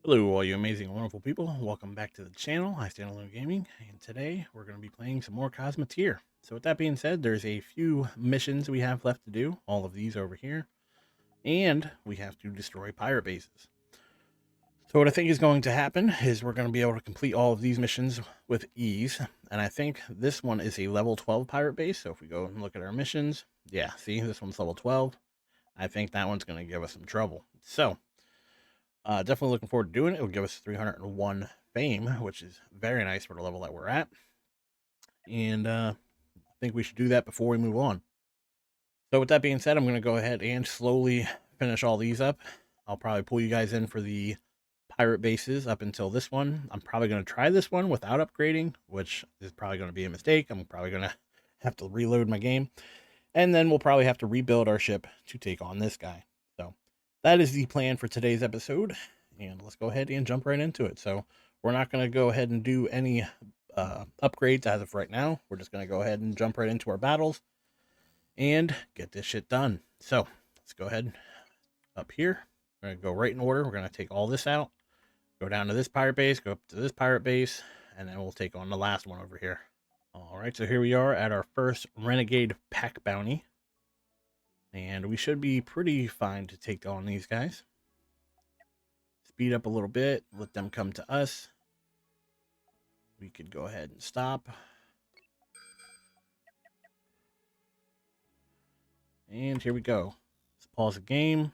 Hello, all you amazing and wonderful people. Welcome back to the channel, IStandAlone Gaming, and today we're going to be playing some more Cosmoteer. So with that being said, there's a few missions we have left to do, all of these over here, and we have to destroy pirate bases. So what I think is going to happen is we're going to be able to complete all of these missions with ease, and I think this one is a level 12 pirate base, so if we go and look at our missions, yeah, see, this one's level 12. I think that one's going to give us some trouble. So definitely looking forward to doing it. It'll give us 301 fame, which is very nice for the level that we're at. And I think we should do that before we move on. So with that being said, I'm going to go ahead and slowly finish all these up. I'll probably pull you guys in for the pirate bases up until this one. I'm probably going to try this one without upgrading, which is probably going to be a mistake. I'm probably going to have to reload my game. And then we'll probably have to rebuild our ship to take on this guy. So that is the plan for today's episode. And let's go ahead and jump right into it. So we're not going to go ahead and do any upgrades as of right now. We're just going to go ahead and jump right into our battles and get this shit done. So let's go ahead up here. We're going to go right in order. We're going to take all this out, go down to this pirate base, go up to this pirate base, and then we'll take on the last one over here. All right, so here we are at our first Renegade Pack Bounty. And we should be pretty fine to take on these guys. Speed up a little bit, let them come to us. We could go ahead and stop. And here we go. Let's pause the game.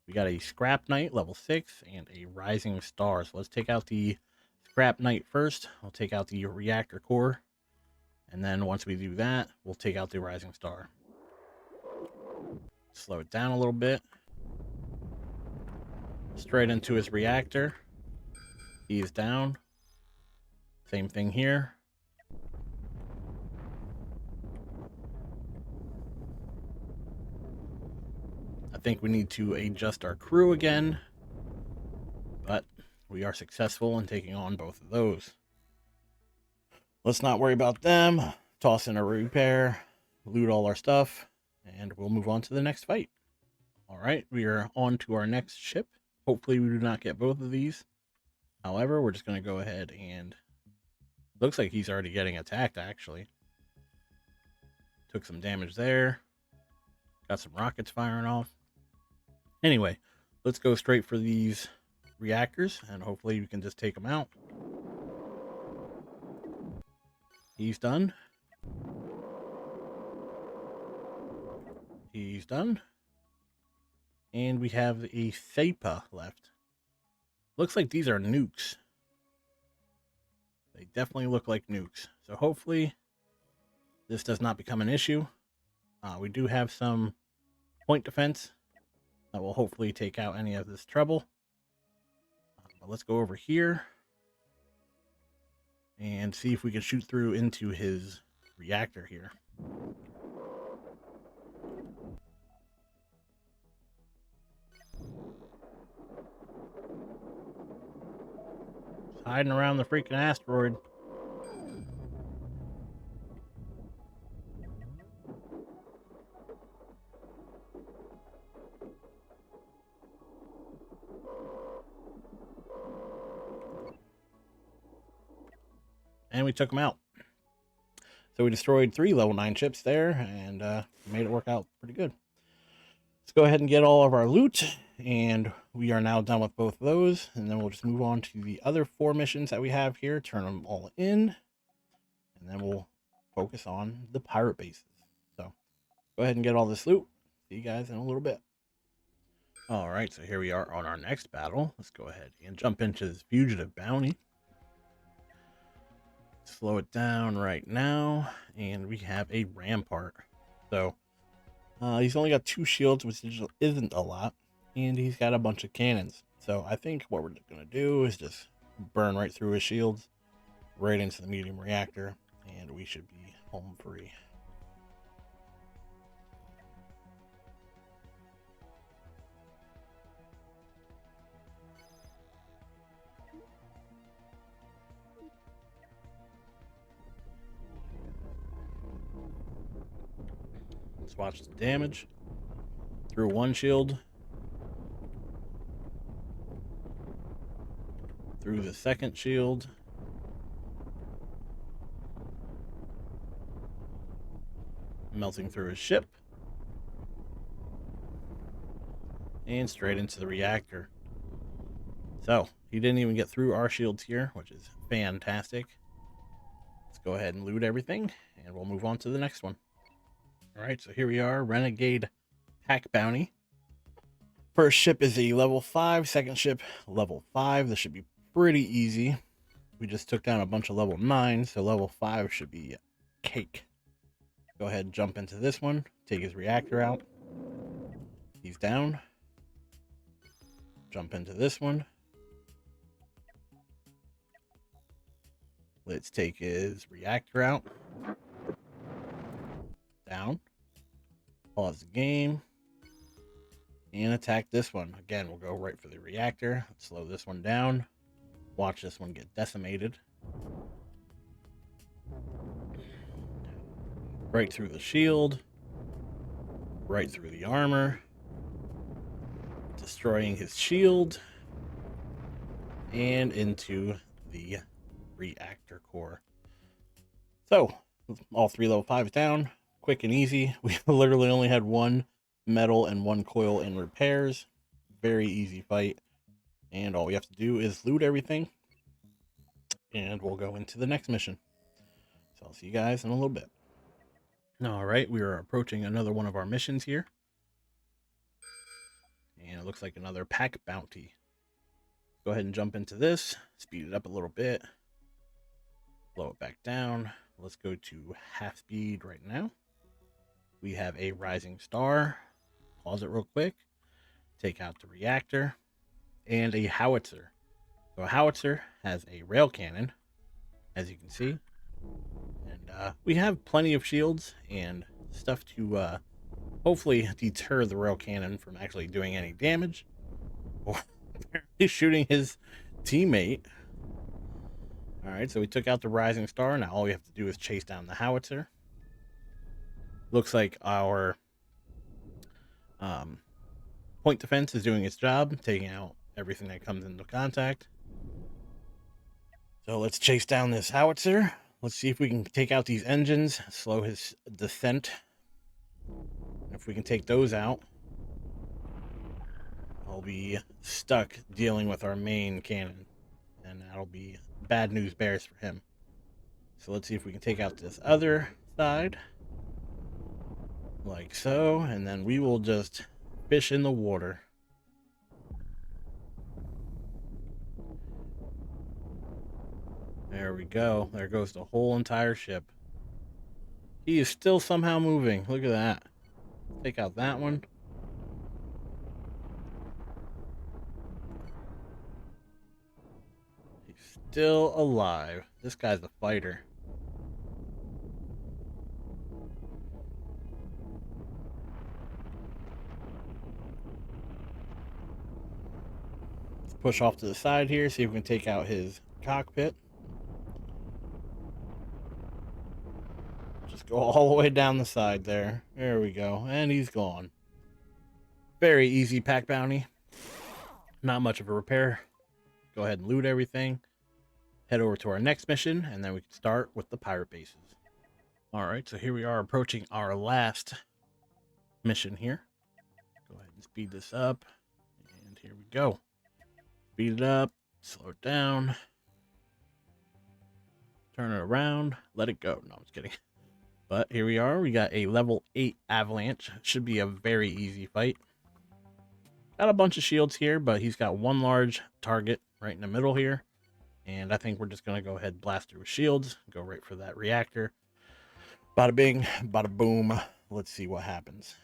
We got a Scrap Knight, level 6, and a Rising Star. So let's take out the Scrap Knight first. I'll take out the Reactor Core. And then once we do that, we'll take out the Rising Star. Slow it down a little bit. Straight into his reactor. He is down. Same thing here. I think we need to adjust our crew again, but we are successful in taking on both of those. Let's not worry about them. Toss in a repair, loot all our stuff, and we'll move on to the next fight. All right, we are on to our next ship. Hopefully we do not get both of these. However, we're just going to go ahead and... Looks like he's already getting attacked, actually. Took some damage there. Got some rockets firing off. Anyway, let's go straight for these reactors, and hopefully we can just take them out. He's done. He's done. And we have a Thapa left. Looks like these are nukes. They definitely look like nukes. So hopefully this does not become an issue. We do have some point defense that will hopefully take out any of this trouble. But let's go over here and see if we can shoot through into his reactor here. It's hiding around the freaking asteroid. And we took him out. So we destroyed 3 level 9 ships there and made it work out pretty good. Let's go ahead and get all of our loot, and we are now done with both of those, and then we'll just move on to the other 4 missions that we have here, turn them all in, and then we'll focus on the pirate bases. So go ahead and get all this loot. See you guys in a little bit. All right, so here we are on our next battle. Let's go ahead and jump into this fugitive bounty. Slow it down right now, and we have a rampart. So he's only got 2 shields, which isn't a lot, and he's got a bunch of cannons. So I think what we're going to do is just burn right through his shields, right into the medium reactor, and we should be home free. Let's watch the damage. Through 1 shield. through the second shield. Melting through his ship. And straight into the reactor. So, he didn't even get through our shields here, which is fantastic. Let's go ahead and loot everything, and we'll move on to the next one. Alright, so here we are, Renegade Pack Bounty. First ship is a level 5, second ship level 5. This should be pretty easy. We just took down a bunch of level 9, so level 5 should be cake. Go ahead and jump into this one, take his reactor out. He's down. Jump into this one. Let's take his reactor out. Down. Pause the game. And attack this one. Again, we'll go right for the reactor. Let's slow this one down. Watch this one get decimated. Right through the shield. Right through the armor. Destroying his shield. And into the reactor core. So, all 3 level 5s down. Quick and easy. We literally only had 1 metal and 1 coil in repairs. Very easy fight. And all we have to do is loot everything. And we'll go into the next mission. So I'll see you guys in a little bit. Alright, we are approaching another one of our missions here. And it looks like another pack bounty. Go ahead and jump into this. Speed it up a little bit. Slow it back down. Let's go to half speed right now. We have a rising star. Pause it real quick. Take out the reactor. And a howitzer. So a howitzer has a rail cannon, as you can see. And we have plenty of shields and stuff to hopefully deter the rail cannon from actually doing any damage. Or apparently shooting his teammate. Alright, so we took out the rising star. Now all we have to do is chase down the howitzer. Looks like our point defense is doing its job, taking out everything that comes into contact. So let's chase down this howitzer. Let's see if we can take out these engines, slow his descent. If we can take those out, I'll be stuck dealing with our main cannon. And that'll be bad news bears for him. So let's see if we can take out this other side. Like so. And then we will just fish in the water. There we go. There goes the whole entire ship. He is still somehow moving. Look at that. Take out that one. He's still alive. This guy's a fighter. Let's push off to the side here, see if we can take out his cockpit. Just go all the way down the side there. There we go. And he's gone. Very easy pack bounty. Not much of a repair. Go ahead and loot everything. Head over to our next mission, and then we can start with the pirate bases. Alright, so here we are approaching our last mission here. Go ahead and speed this up. And here we go. Speed it up. Slow it down. Turn it around. Let it go. No, I'm just kidding. But here we are. We got a level 8 avalanche. Should be a very easy fight. Got a bunch of shields here, but he's got one large target right in the middle here. And I think we're just going to go ahead and blast through with shields. Go right for that reactor. Bada bing, bada boom. Let's see what happens.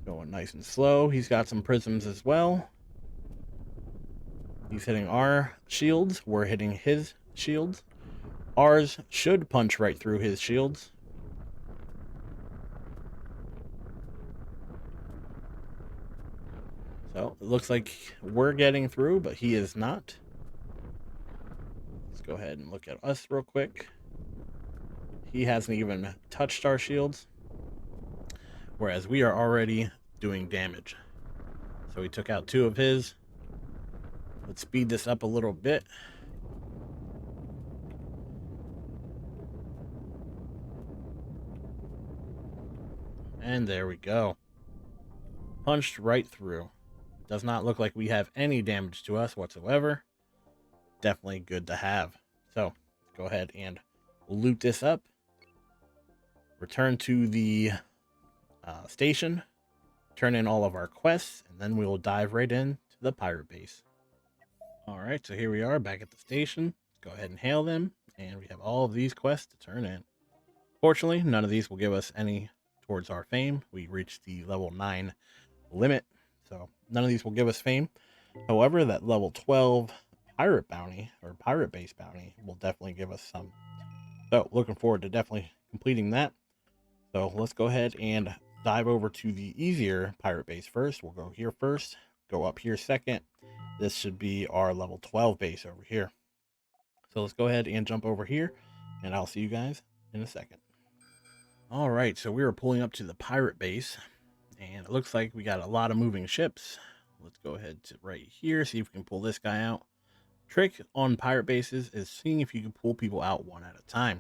Going nice and slow. He's got some prisms as well. He's hitting our shields. We're hitting his shields. Ours should punch right through his shields. So it looks like we're getting through, but he is not. Let's go ahead and look at us real quick. He hasn't even touched our shields, whereas we are already doing damage. So we took out 2 of his. Let's speed this up a little bit. And there we go. Punched right through. Does not look like we have any damage to us whatsoever. Definitely good to have. So let's go ahead and loot this up. Return to the station. Turn in all of our quests. And then we will dive right into the pirate base. Alright, so here we are back at the station. Let's go ahead and hail them. And we have all of these quests to turn in. Fortunately, none of these will give us any towards our fame. We reached the level 9 limit, so none of these will give us fame. However, that level 12 pirate bounty or pirate base bounty will definitely give us some. So looking forward to definitely completing that. So let's go ahead and dive over to the easier pirate base first. We'll go here first, go up here second. This should be our level 12 base over here. So let's go ahead and jump over here, and I'll see you guys in a second. All right, so we are pulling up to the pirate base, and it looks like we got a lot of moving ships. Let's go ahead to right here, see if we can pull this guy out. Trick on pirate bases is seeing if you can pull people out one at a time.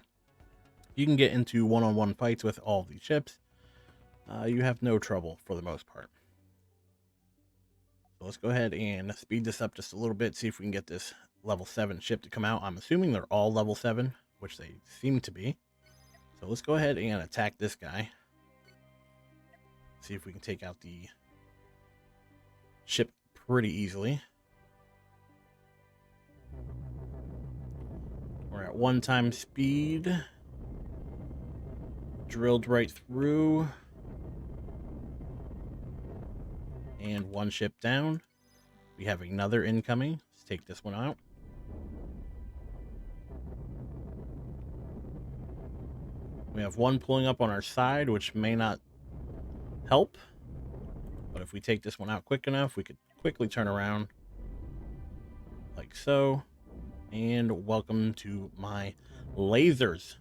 You can get into one-on-one fights with all of these ships. You have no trouble for the most part. So let's go ahead and speed this up just a little bit, see if we can get this level 7 ship to come out. I'm assuming they're all level 7, which they seem to be. So let's go ahead and attack this guy. See if we can take out the ship pretty easily. We're at 1 time speed. Drilled right through. And 1 ship down. We have another incoming. Let's take this one out. We have 1 pulling up on our side, which may not help. But if we take this one out quick enough, we could quickly turn around. Like so. And welcome to my lasers.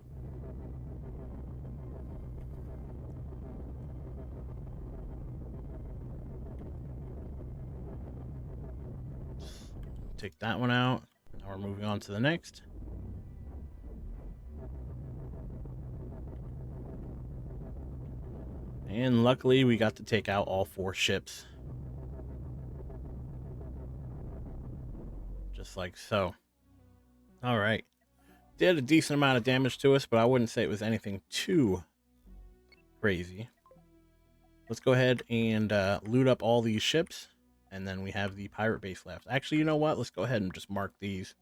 Take that one out. Now we're moving on to the next. And luckily, we got to take out all 4 ships. Just like so. All right. Did a decent amount of damage to us, but I wouldn't say it was anything too crazy. Let's go ahead and loot up all these ships. And then we have the pirate base left. Actually, you know what? Let's go ahead and just mark these.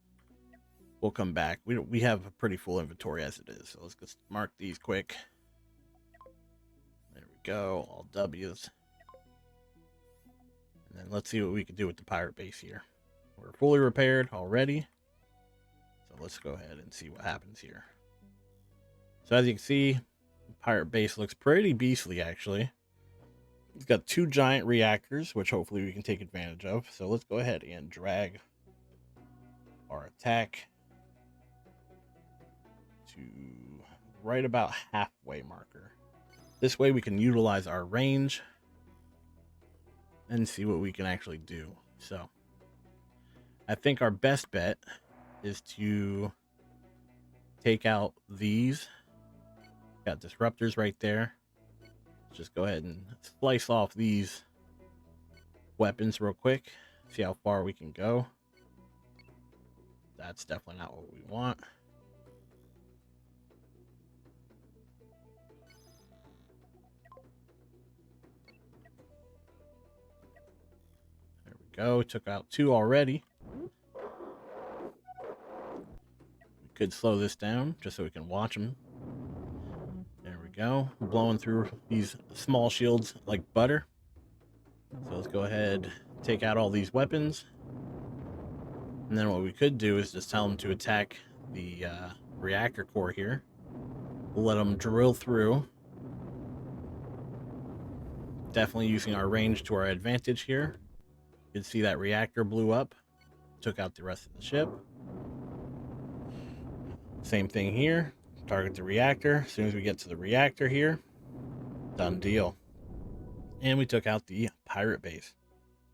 We'll come back. We have a pretty full inventory as it is. So let's just mark these quick. There we go. All W's. And then let's see what we can do with the pirate base here. We're fully repaired already. So let's go ahead and see what happens here. So as you can see, the pirate base looks pretty beastly, actually. It's got 2 giant reactors, which hopefully we can take advantage of. So let's go ahead and drag our attack to right about halfway marker. This way we can utilize our range and see what we can actually do. So I think our best bet is to take out these. Got disruptors right there. Just go ahead and slice off these weapons real quick. See how far we can go. That's definitely not what we want. There we go. Took out 2 already. We could slow this down just so we can watch them. There we go. Blowing through these small shields like butter. So let's go ahead, take out all these weapons. And then what we could do is just tell them to attack the reactor core here. We'll let them drill through. Definitely using our range to our advantage here. You can see that reactor blew up. Took out the rest of the ship. Same thing here. Target the reactor. As soon as we get to the reactor here, done deal. And we took out the pirate base.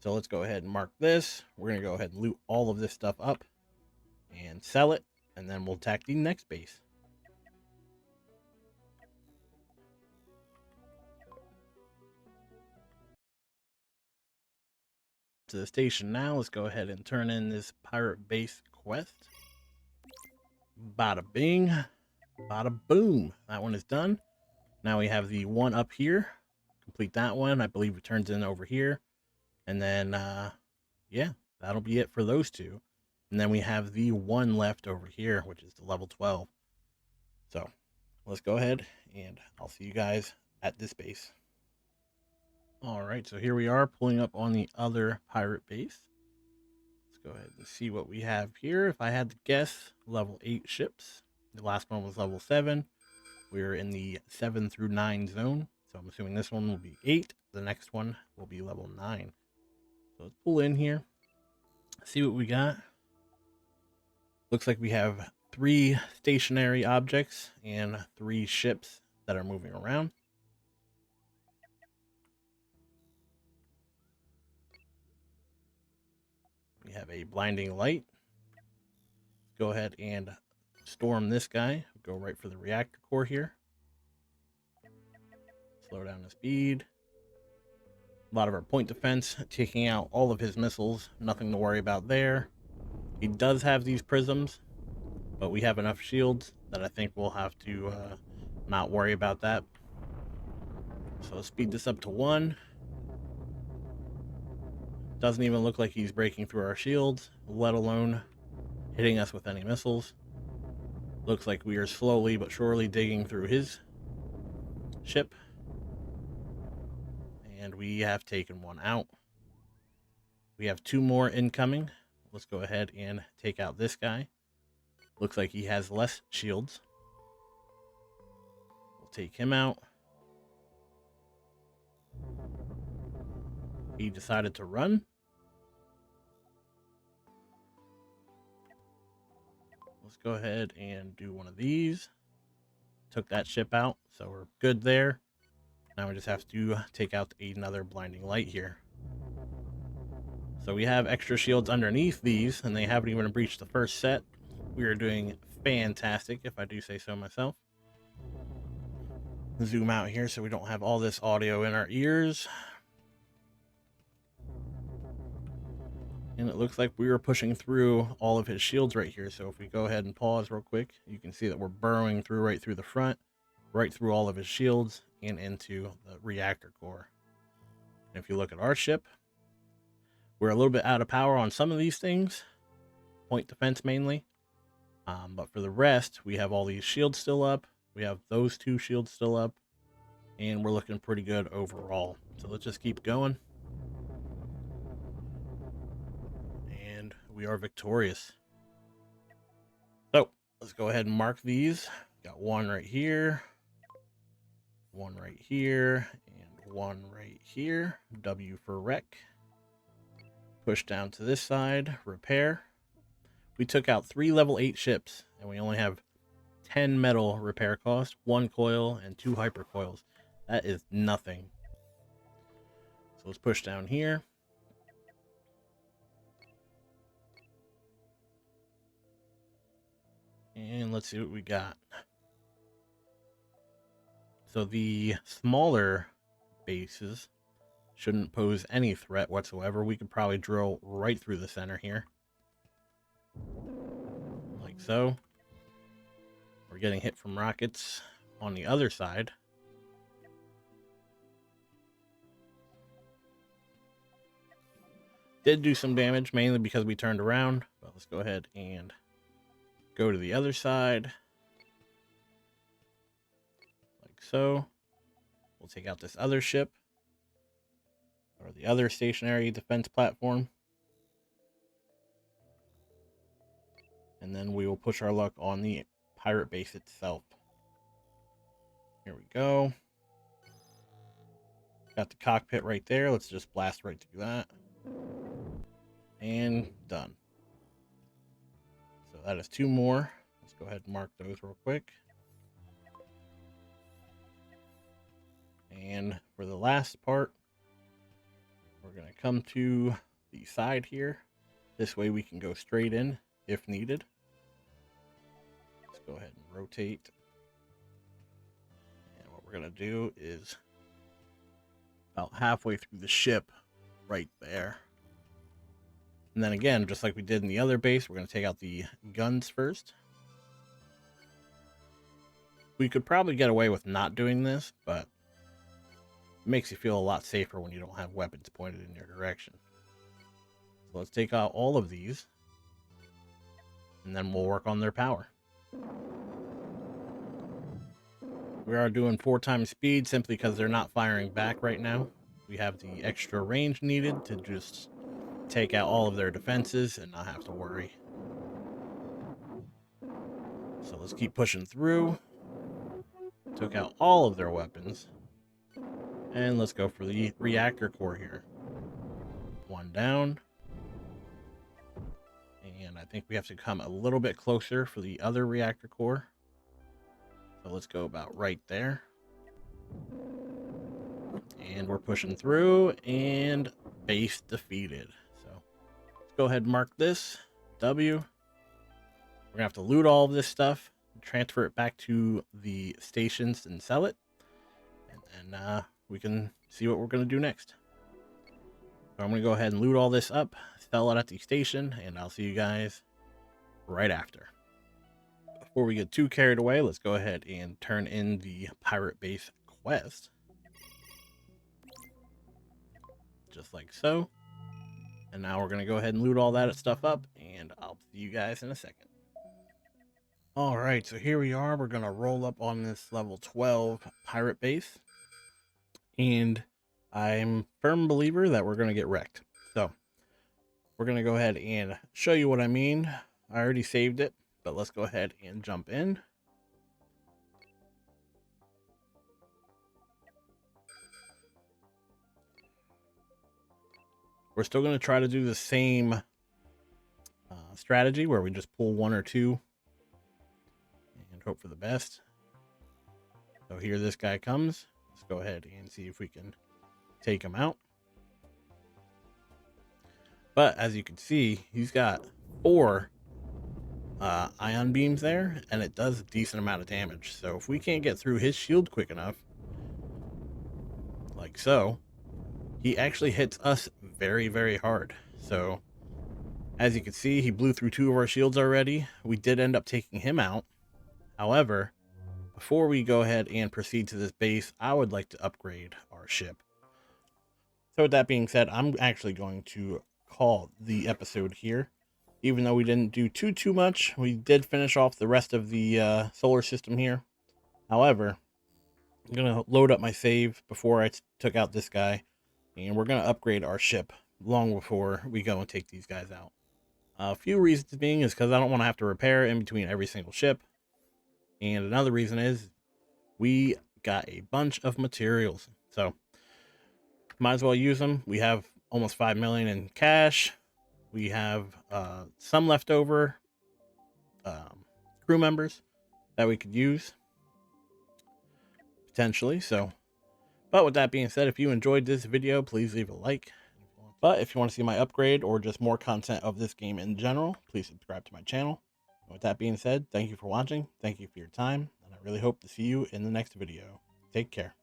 So let's go ahead and mark this. We're going to go ahead and loot all of this stuff up and sell it, and then we'll attack the next base. To the station now. Let's go ahead and turn in this pirate base quest. Bada bing, bada boom. That one is done. Now we have the one up here. Complete that one. I believe it turns in over here. And then, yeah, that'll be it for those two. And then we have the one left over here, which is the level 12. So let's go ahead and I'll see you guys at this base. All right, so here we are pulling up on the other pirate base. Let's go ahead and see what we have here. If I had to guess, level 8 ships. The last one was level 7. We're in the 7 through 9 zone. So I'm assuming this one will be 8. The next one will be level 9. So let's pull in here. See what we got. Looks like we have 3 stationary objects and 3 ships that are moving around. We have a blinding light. Let's go ahead and storm this guy. Go right for the reactor core here. Slow down the speed. A lot of our point defense, taking out all of his missiles. Nothing to worry about there. He does have these prisms, but we have enough shields that I think we'll have to not worry about that. So let's speed this up to 1. Doesn't even look like he's breaking through our shields, let alone hitting us with any missiles. Looks like we are slowly but surely digging through his ship. And we have taken one out. We have 2 more incoming. Let's go ahead and take out this guy. Looks like he has less shields. We'll take him out. He decided to run. Let's go ahead and do one of these. Took that ship out, so we're good there. Now we just have to take out another blinding light here. So we have extra shields underneath these, and they haven't even breached the first set. We are doing fantastic, if I do say so myself. Zoom out here so we don't have all this audio in our ears. And it looks like we were pushing through all of his shields right here. So if we go ahead and pause real quick, you can see that we're burrowing through right through the front, right through all of his shields and into the reactor core. And if you look at our ship, we're a little bit out of power on some of these things, point defense mainly. But for the rest, we have all these shields still up. We have those 2 shields still up, and we're looking pretty good overall. So let's just keep going. And we are victorious. So let's go ahead and mark these. Got 1 right here, 1 right here, and 1 right here. W for wreck. Push down to this side, repair. We took out 3 level 8 ships, and we only have 10 metal repair cost, 1 coil, and 2 hyper coils. That is nothing. So let's push down here. And let's see what we got. So the smaller bases shouldn't pose any threat whatsoever. We could probably drill right through the center here. Like so. We're getting hit from rockets on the other side. Did do some damage, mainly because we turned around. But let's go ahead and go to the other side. Like so. We'll take out this other ship. Or the other stationary defense platform. And then we will push our luck on the pirate base itself. Here we go. Got the cockpit right there. Let's just blast right through that. And done. So that is 2 more. Let's go ahead and mark those real quick. And for the last part, We're going to come to the side here. This way we can go straight in if needed. Let's go ahead and rotate. And what we're going to do is about halfway through the ship right there. And then again, just like we did in the other base, we're going to take out the guns first. We could probably get away with not doing this, but it makes you feel a lot safer when you don't have weapons pointed in your direction. So let's take out all of these, and then we'll work on their power. We are doing 4 times speed simply because they're not firing back right now. We have the extra range needed to just take out all of their defenses and not have to worry. So let's keep pushing through. Took out all of their weapons. And let's go for the reactor core here. 1 down. And I think we have to come a little bit closer for the other reactor core. So let's go about right there. And we're pushing through, and base defeated. So let's go ahead and mark this W. We're gonna have to loot all of this stuff, transfer it back to the stations and sell it, and then we can see what we're gonna do next. So I'm gonna go ahead and loot all this up, sell it at the station, and I'll see you guys right after. Before we get too carried away, let's go ahead and turn in the pirate base quest. Just like so. And now we're going to go ahead and loot all that stuff up, and I'll see you guys in a second. All right, so here we are. We're going to roll up on this level 12 pirate base. And I'm a firm believer that we're going to get wrecked. So we're going to go ahead and show you what I mean. I already saved it, but let's go ahead and jump in. We're still going to try to do the same strategy where we just pull 1 or 2 and hope for the best. So here this guy comes. Let's go ahead and see if we can take him out. But as you can see, he's got 4 ion beams there, and it does a decent amount of damage. So if we can't get through his shield quick enough, like so, he actually hits us very, very hard. So as you can see, he blew through 2 of our shields already. We did end up taking him out. However, before we go ahead and proceed to this base, I would like to upgrade our ship. So with that being said, I'm actually going to call the episode here. Even though we didn't do too much, we did finish off the rest of the solar system here. However, I'm going to load up my save before I took out this guy. And we're going to upgrade our ship long before we go and take these guys out. A few reasons being is because I don't want to have to repair in between every single ship. And another reason is we got a bunch of materials. So might as well use them. We have almost 5 million in cash. We have some leftover crew members that we could use potentially. So, but with that being said, if you enjoyed this video, please leave a like. But if you want to see my upgrade or just more content of this game in general, please subscribe to my channel. And with that being said, thank you for watching. Thank you for your time. And I really hope to see you in the next video. Take care.